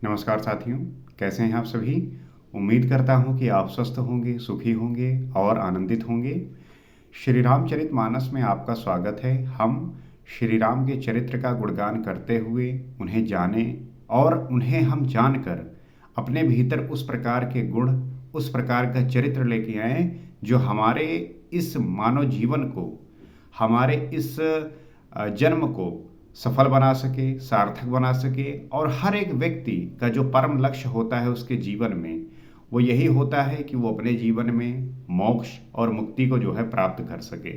नमस्कार साथियों, कैसे हैं आप सभी? उम्मीद करता हूं कि आप स्वस्थ होंगे, सुखी होंगे और आनंदित होंगे। श्री रामचरितमानस में आपका स्वागत है। हम श्री राम के चरित्र का गुणगान करते हुए उन्हें जानें और उन्हें हम जानकर अपने भीतर उस प्रकार के गुण, उस प्रकार का चरित्र लेके आएँ जो हमारे इस मानव जीवन को, हमारे इस जन्म को सफल बना सके, सार्थक बना सके और हर एक व्यक्ति का जो परम लक्ष्य होता है उसके जीवन में, वो यही होता है कि वो अपने जीवन में मोक्ष और मुक्ति को जो है प्राप्त कर सके।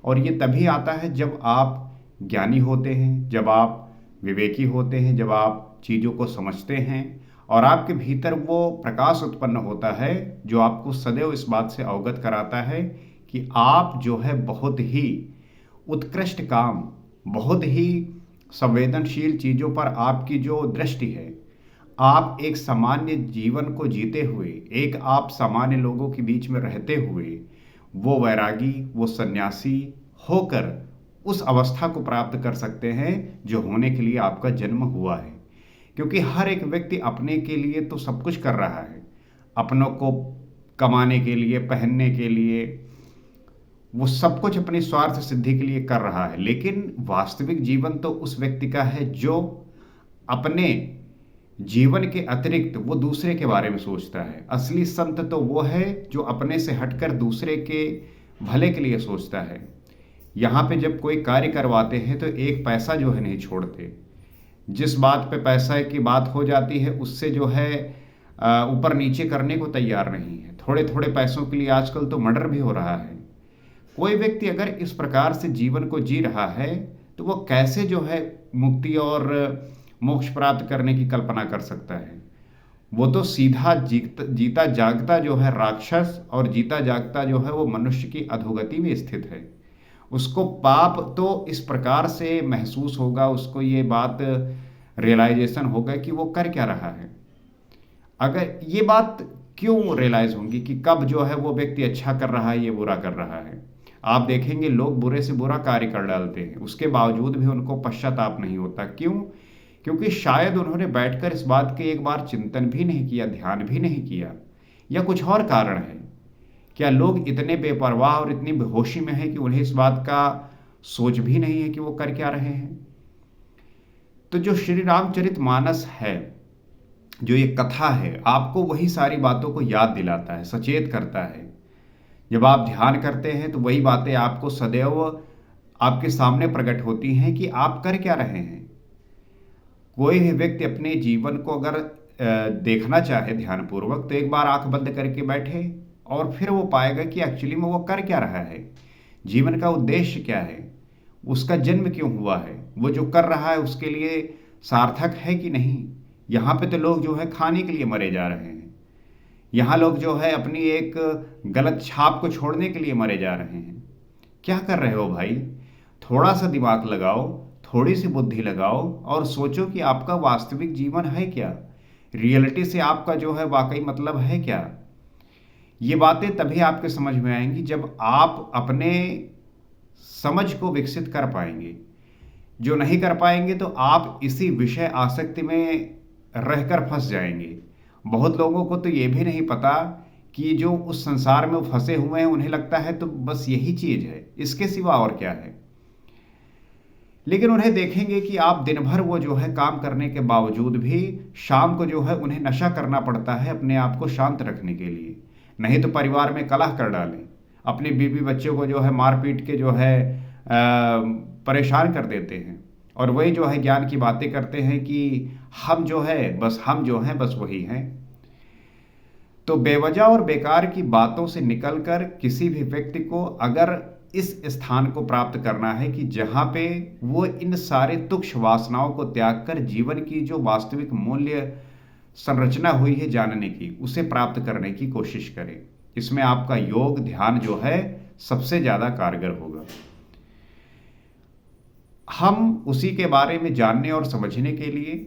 और ये तभी आता है जब आप ज्ञानी होते हैं, जब आप विवेकी होते हैं, जब आप चीज़ों को समझते हैं और आपके भीतर वो प्रकाश उत्पन्न होता है जो आपको सदैव इस बात से अवगत कराता है कि आप जो है बहुत ही उत्कृष्ट काम, बहुत ही संवेदनशील चीज़ों पर आपकी जो दृष्टि है, आप एक सामान्य जीवन को जीते हुए, एक आप सामान्य लोगों के बीच में रहते हुए, वो वैरागी, वो सन्यासी होकर उस अवस्था को प्राप्त कर सकते हैं जो होने के लिए आपका जन्म हुआ है। क्योंकि हर एक व्यक्ति अपने के लिए तो सब कुछ कर रहा है, अपनों को कमाने के लिए, पहनने के लिए, वो सब कुछ अपनी स्वार्थ सिद्धि के लिए कर रहा है। लेकिन वास्तविक जीवन तो उस व्यक्ति का है जो अपने जीवन के अतिरिक्त वो दूसरे के बारे में सोचता है। असली संत तो वो है जो अपने से हटकर दूसरे के भले के लिए सोचता है। यहाँ पे जब कोई कार्य करवाते हैं तो एक पैसा जो है नहीं छोड़ते। जिस बात पे पैसा की बात हो जाती है उससे जो है ऊपर नीचे करने को तैयार नहीं है। थोड़े थोड़े पैसों के लिए आजकल तो मर्डर भी हो रहा है। कोई व्यक्ति अगर इस प्रकार से जीवन को जी रहा है तो वो कैसे जो है मुक्ति और मोक्ष प्राप्त करने की कल्पना कर सकता है? वो तो सीधा जीता जागता जो है राक्षस और जीता जागता जो है वो मनुष्य की अधोगति में स्थित है। उसको पाप तो इस प्रकार से महसूस होगा, उसको ये बात रियलाइजेशन होगा कि वो कर क्या रहा है। अगर ये बात क्यों रियलाइज होंगी कि कब जो है वो व्यक्ति अच्छा कर रहा है, ये बुरा कर रहा है। आप देखेंगे लोग बुरे से बुरा कार्य कर डालते हैं, उसके बावजूद भी उनको पश्चाताप नहीं होता। क्यों? क्योंकि शायद उन्होंने बैठकर इस बात के एक बार चिंतन भी नहीं किया, ध्यान भी नहीं किया, या कुछ और कारण है। क्या लोग इतने बेपरवाह और इतनी बेहोशी में हैं कि उन्हें इस बात का सोच भी नहीं है कि वो कर क्या रहे हैं? तो जो श्री रामचरितमानस है, जो ये कथा है, आपको वही सारी बातों को याद दिलाता है, सचेत करता है। जब आप ध्यान करते हैं तो वही बातें आपको सदैव आपके सामने प्रकट होती हैं कि आप कर क्या रहे हैं। कोई भी व्यक्ति अपने जीवन को अगर देखना चाहे ध्यानपूर्वक तो एक बार आंख बंद करके बैठे और फिर वो पाएगा कि एक्चुअली में वो कर क्या रहा है, जीवन का उद्देश्य क्या है, उसका जन्म क्यों हुआ है, वो जो कर रहा है उसके लिए सार्थक है कि नहीं। यहाँ पे तो लोग जो है खाने के लिए मरे जा रहे हैं। यहाँ लोग जो है अपनी एक गलत छाप को छोड़ने के लिए मरे जा रहे हैं। क्या कर रहे हो भाई? थोड़ा सा दिमाग लगाओ, थोड़ी सी बुद्धि लगाओ और सोचो कि आपका वास्तविक जीवन है क्या, रियलिटी से आपका जो है वाकई मतलब है क्या। ये बातें तभी आपके समझ में आएंगी जब आप अपने समझ को विकसित कर पाएंगे। जो नहीं कर पाएंगे तो आप इसी विषय आसक्ति में रहकर फंस जाएंगे। बहुत लोगों को तो ये भी नहीं पता कि जो उस संसार में फंसे हुए हैं उन्हें लगता है तो बस यही चीज है, इसके सिवा और क्या है। लेकिन उन्हें देखेंगे कि आप दिन भर वो जो है काम करने के बावजूद भी शाम को जो है उन्हें नशा करना पड़ता है अपने आप को शांत रखने के लिए। नहीं तो परिवार में कलह कर डालें, अपनी बीवी बच्चों को जो है मार पीट के जो है परेशान कर देते हैं। और वही जो है ज्ञान की बातें करते हैं कि हम जो है बस हम जो हैं बस वही हैं। तो बेवजह और बेकार की बातों से निकलकर किसी भी व्यक्ति को अगर इस स्थान को प्राप्त करना है कि जहाँ पे वो इन सारे तुक्ष वासनाओं को त्याग कर जीवन की जो वास्तविक मूल्य संरचना हुई है जानने की, उसे प्राप्त करने की कोशिश करें। इसमें आपका योग ध्यान जो है सबसे ज़्यादा कारगर होगा। हम उसी के बारे में जानने और समझने के लिए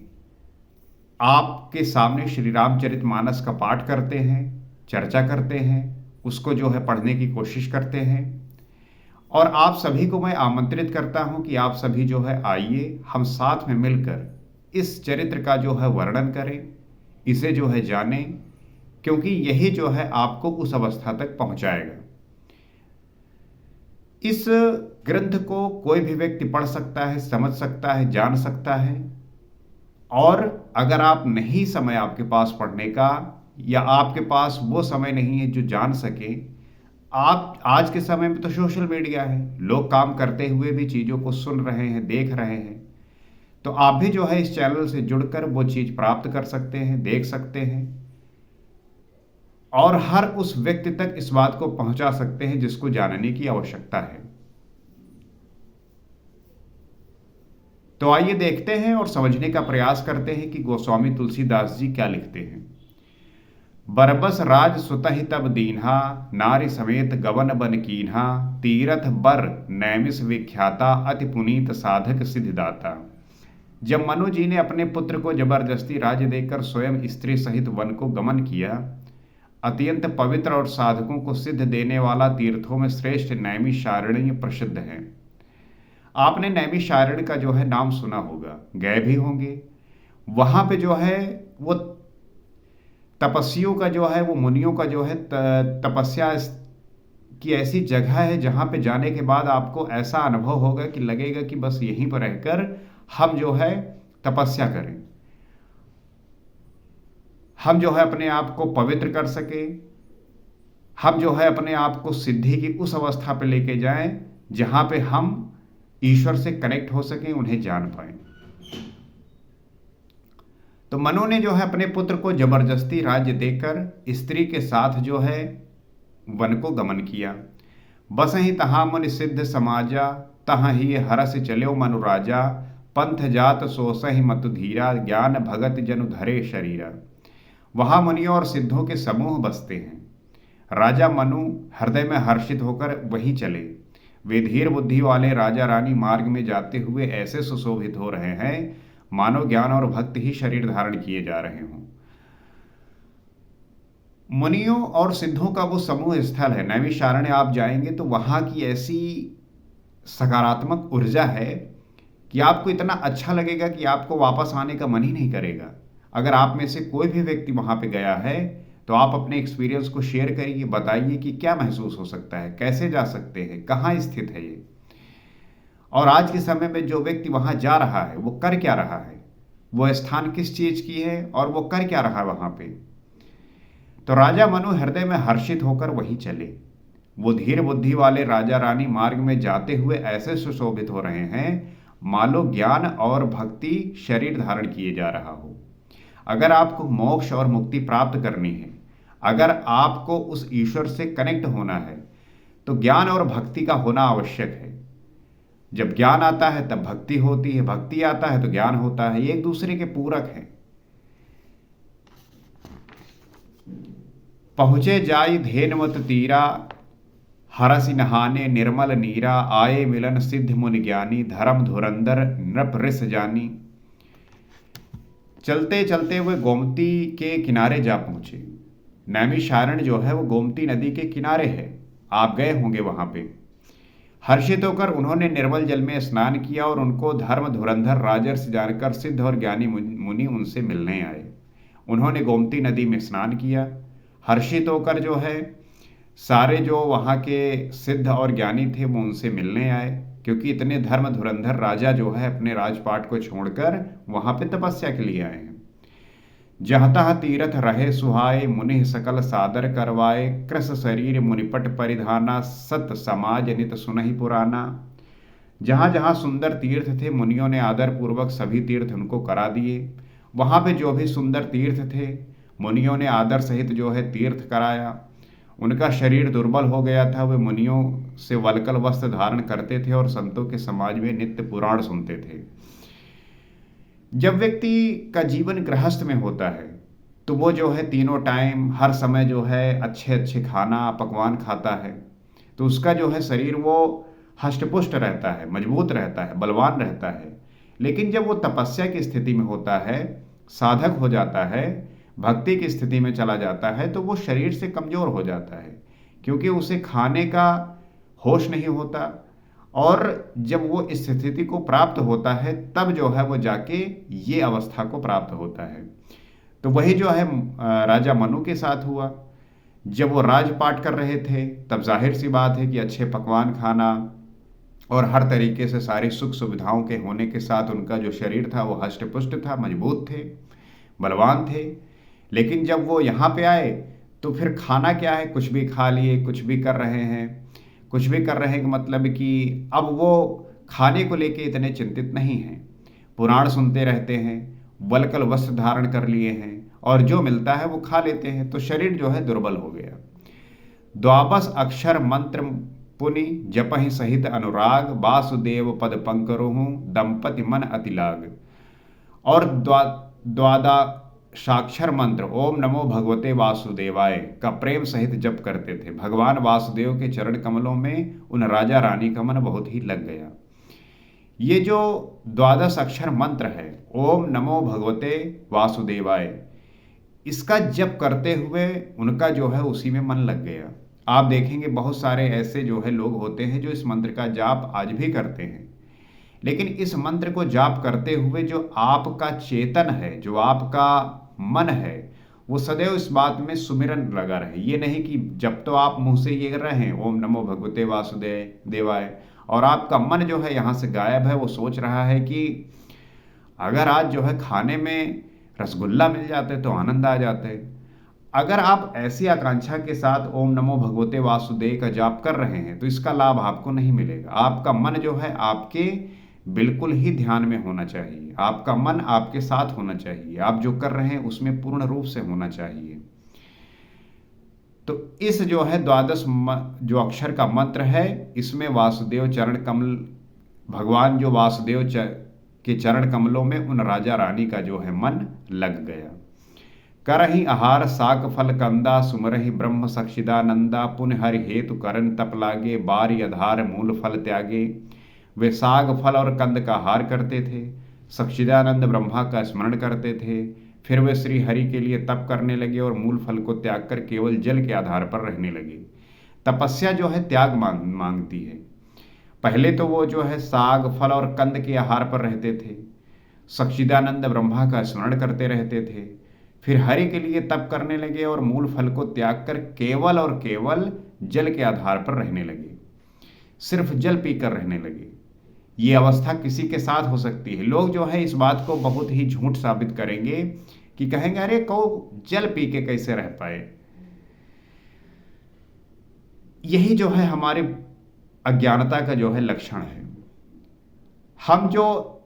आपके सामने श्री रामचरितमानस का पाठ करते हैं, चर्चा करते हैं, उसको जो है पढ़ने की कोशिश करते हैं। और आप सभी को मैं आमंत्रित करता हूं कि आप सभी जो है आइए, हम साथ में मिलकर इस चरित्र का जो है वर्णन करें, इसे जो है जानें, क्योंकि यही जो है आपको उस अवस्था तक पहुंचाएगा। इस ग्रंथ को कोई भी व्यक्ति पढ़ सकता है, समझ सकता है, जान सकता है। और अगर आप नहीं समय आपके पास पढ़ने का, या आपके पास वो समय नहीं है जो जान सके, आप आज के समय में तो सोशल मीडिया है, लोग काम करते हुए भी चीज़ों को सुन रहे हैं, देख रहे हैं। तो आप भी जो है इस चैनल से जुड़कर वो चीज़ प्राप्त कर सकते हैं, देख सकते हैं, और हर उस व्यक्ति तक इस बात को पहुंचा सकते हैं जिसको जानने की आवश्यकता है। तो आइए देखते हैं और समझने का प्रयास करते हैं कि गोस्वामी तुलसीदास जी क्या लिखते हैं। बरबस राज सुतहि तब दीन्हा, नारी समेत गवन बन कीन्हा, तीरथ बर नैमिष विख्याता, अति पुनीत साधक सिद्धिदाता। जब मनु जी ने अपने पुत्र को जबरदस्ती राज्य देकर स्वयं स्त्री सहित वन को गमन किया, अत्यंत पवित्र और साधकों को सिद्ध देने वाला तीर्थों में श्रेष्ठ नैमिषारण्य प्रसिद्ध है। आपने नैमिषारण्य का जो है नाम सुना होगा, गए भी होंगे। वहां पे जो है वो तपस्वियों का जो है, वो मुनियों का जो है तपस्या की ऐसी जगह है जहां पे जाने के बाद आपको ऐसा अनुभव होगा कि लगेगा कि बस यहीं पर रहकर हम जो है तपस्या करें, हम जो है अपने आप को पवित्र कर सके, हम जो है अपने आप को सिद्धि की उस अवस्था पे लेके जाएं जहां पे हम ईश्वर से कनेक्ट हो सके, उन्हें जान पाए। तो मनु ने जो है अपने पुत्र को जबरदस्ती राज्य देकर स्त्री के साथ जो है वन को गमन किया। बस ही तहाँ मुनि सिद्ध समाजा, तहाँ ही हरस चलो मनु राजा, पंथ जात सोसहि मत धीरा, ज्ञान भगत जनु धरे शरीरा। वहां मुनियों और सिद्धों के समूह बसते हैं। राजा मनु हृदय में हर्षित होकर वहीं चले। वे धीर बुद्धि वाले राजा रानी मार्ग में जाते हुए ऐसे सुशोभित हो रहे हैं मानो ज्ञान और भक्ति ही शरीर धारण किए जा रहे हों। मुनियों और सिद्धों का वो समूह स्थल है नैमिषारण्य। आप जाएंगे तो वहां की ऐसी सकारात्मक ऊर्जा है कि आपको इतना अच्छा लगेगा कि आपको वापस आने का मन ही नहीं करेगा। अगर आप में से कोई भी व्यक्ति वहां पे गया है तो आप अपने एक्सपीरियंस को शेयर करिए, बताइए कि क्या महसूस हो सकता है, कैसे जा सकते हैं, कहाँ स्थित है ये, और आज के समय में जो व्यक्ति वहां जा रहा है वो कर क्या रहा है, वो स्थान किस चीज की है और वो कर क्या रहा है वहां पे। तो राजा मनु हृदय में हर्षित होकर वहीं चले। वो धीर बुद्धि वाले राजा रानी मार्ग में जाते हुए ऐसे सुशोभित हो रहे हैं मानो ज्ञान और भक्ति शरीर धारण किए जा रहा हो। अगर आपको मोक्ष और मुक्ति प्राप्त करनी है, अगर आपको उस ईश्वर से कनेक्ट होना है, तो ज्ञान और भक्ति का होना आवश्यक है। जब ज्ञान आता है तब भक्ति होती है, भक्ति आता है तो ज्ञान होता है, ये एक दूसरे के पूरक हैं। पहुंचे जाई धेनवत तीरा, हरसि नहाने निर्मल नीरा, आए मिलन सिद्ध मुनि ज्ञानी, धर्म धुरंधर नृप ऋष जानी। चलते चलते वे गोमती के किनारे जा पहुंचे। नैमिषारण्य जो है वो गोमती नदी के किनारे है, आप गए होंगे वहां पे। हर्षित होकर उन्होंने निर्मल जल में स्नान किया और उनको धर्म धुरंधर राजर्षि से जानकर सिद्ध और ज्ञानी मुनि उनसे मिलने आए। उन्होंने गोमती नदी में स्नान किया। हर्षित होकर जो है सारे जो वहाँ के सिद्ध और ज्ञानी थे वो उनसे मिलने आए, क्योंकि इतने धर्म धुरंधर राजा जो है अपने राजपाट को छोड़कर वहाँ पे तपस्या के लिए आए हैं। जहाँ तहाँ तीर्थ रहे सुहाए, मुनि सकल सादर करवाए, कृस शरीर मुनिपट परिधाना, सत समाज नित सुनहि पुराना। जहाँ जहाँ सुंदर तीर्थ थे मुनियों ने आदर पूर्वक सभी तीर्थ उनको करा दिए। वहाँ पे जो भी सुंदर तीर्थ थे मुनियों ने आदर सहित जो है तीर्थ कराया। उनका शरीर दुर्बल हो गया था, वे मुनियों से वल्कल वस्त्र धारण करते थे और संतों के समाज में नित्य पुराण सुनते थे। जब व्यक्ति का जीवन गृहस्थ में होता है तो वो जो है तीनों टाइम हर समय जो है अच्छे अच्छे खाना पकवान खाता है, तो उसका जो है शरीर वो हष्टपुष्ट रहता है, मजबूत रहता है, बलवान रहता है। लेकिन जब वो तपस्या की स्थिति में होता है, साधक हो जाता है, भक्ति की स्थिति में चला जाता है, तो वो शरीर से कमजोर हो जाता है, क्योंकि उसे खाने का होश नहीं होता और जब वो इस स्थिति को प्राप्त होता है तब जो है वो जाके ये अवस्था को प्राप्त होता है। तो वही जो है राजा मनु के साथ हुआ। जब वो राजपाट कर रहे थे तब जाहिर सी बात है कि अच्छे पकवान खाना और हर तरीके से सारी सुख सुविधाओं के होने के साथ उनका जो शरीर था वो हष्ट पुष्ट था, मजबूत थे, बलवान थे। लेकिन जब वो यहाँ पे आए तो फिर खाना क्या है, कुछ भी खा लिए, कुछ भी कर रहे हैं। कुछ भी कर रहे हैं कि मतलब कि अब वो खाने को लेके इतने चिंतित नहीं हैं। पुराण सुनते रहते हैं, वल्कल वस्त्र धारण कर लिए हैं और जो मिलता है वो खा लेते हैं, तो शरीर जो है दुर्बल हो गया। द्वादश अक्षर मंत्र पुनि जपहि सहित अनुराग, वासुदेव पद पंकरोहु दंपति मन अतिलाग। और द्वादा साक्षर मंत्र ओम नमो भगवते वासुदेवाय का प्रेम सहित जप करते थे। भगवान वासुदेव के चरण कमलों में उन राजा रानी का मन बहुत ही लग गया। ये जो द्वादश अक्षर मंत्र है ओम नमो भगवते वासुदेवाय, इसका जप करते हुए उनका जो है उसी में मन लग गया। आप देखेंगे बहुत सारे ऐसे जो है लोग होते हैं जो इस मंत्र का जाप आज भी करते हैं, लेकिन इस मंत्र को जाप करते हुए जो आपका चेतन है, जो आपका मन है, वो सदैव इस बात में सुमिरन लगा रहे। ये नहीं कि जब तो आप मुंह से ये कर रहे हैं ओम नमो भगवते वासुदेव देवाय और आपका मन जो है यहाँ से गायब है, वो सोच रहा है कि अगर आज जो है खाने में रसगुल्ला मिल जाते तो आनंद आ जाते। अगर आप ऐसी आकांक्षा के साथ ओम नमो भगवते वासुदेव का जाप कर रहे हैं तो इसका लाभ आपको नहीं मिलेगा। आपका मन जो है आपके बिल्कुल ही ध्यान में होना चाहिए, आपका मन आपके साथ होना चाहिए, आप जो कर रहे हैं उसमें पूर्ण रूप से होना चाहिए। तो इस जो है द्वादश जो अक्षर का मंत्र है, इसमें वासुदेव चरण कमल, भगवान जो वासुदेव के चरण कमलों में उन राजा रानी का जो है मन लग गया। करहि आहार साक फल कंदा, सुमरहि ब्रह्म सक्षिदानंदा, पुनः हरि हेतु करन तप लागे, बारी आधार मूल फल त्यागे। वे साग फल और कंद का आहार करते थे, सक्षिदानंद ब्रह्मा का स्मरण करते थे, फिर वे श्री हरि के लिए तप करने लगे और मूल फल को त्याग कर केवल जल के आधार पर रहने लगे। तपस्या जो है त्याग मांगती है। पहले तो वो जो है साग फल और कंद के आहार पर रहते थे, सक्षिदानंद ब्रह्मा का स्मरण करते रहते थे, फिर हरि के लिए तप करने लगे और मूल फल को त्याग कर केवल और केवल जल के आधार पर रहने लगे, सिर्फ जल पीकर रहने लगे। ये अवस्था किसी के साथ हो सकती है। लोग जो है इस बात को बहुत ही झूठ साबित करेंगे कि कहेंगे अरे कौ जल पी के कैसे रह पाए। यही जो है हमारे अज्ञानता का जो है लक्षण है। हम जो